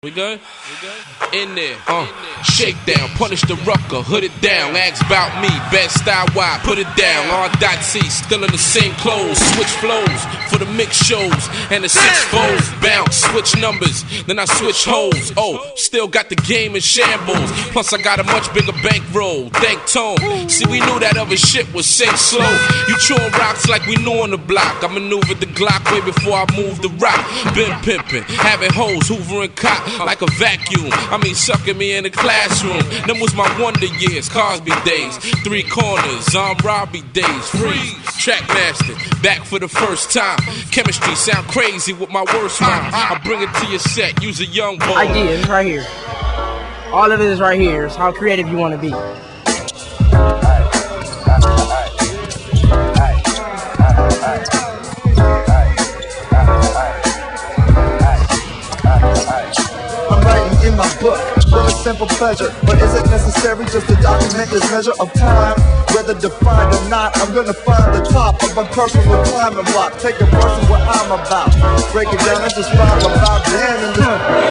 We good? In there, shakedown, punish the rucker, hood it down, ask about me, bad style wide, put it down, R.C, still in the same clothes, switch flows, for the mix shows, and the six folds, bounce, switch numbers, then I switch holes, still got the game in shambles, plus I got a much bigger bankroll, thank Tone, see we knew that other shit was sink slow, you chewing rocks like we knew on the block, I maneuvered the Glock way before I moved the rock, been pimping, having hoes, hoovering cop, like a vacuum, I mean sucking me in the classroom. Them was my wonder years, Cosby days, three corners, Robbie days, freeze, track master, back for the first time. Chemistry sound crazy with my worst rhyme. I bring it to your set, use a young boy. Idea is right here. All of it is right here. It's how creative you want to be. In my book, for a simple pleasure. But is it necessary just to document this measure of time? Whether defined or not, I'm gonna find the top of my personal climbing block. Take a verse of what I'm about, break it down and just find about the hand in the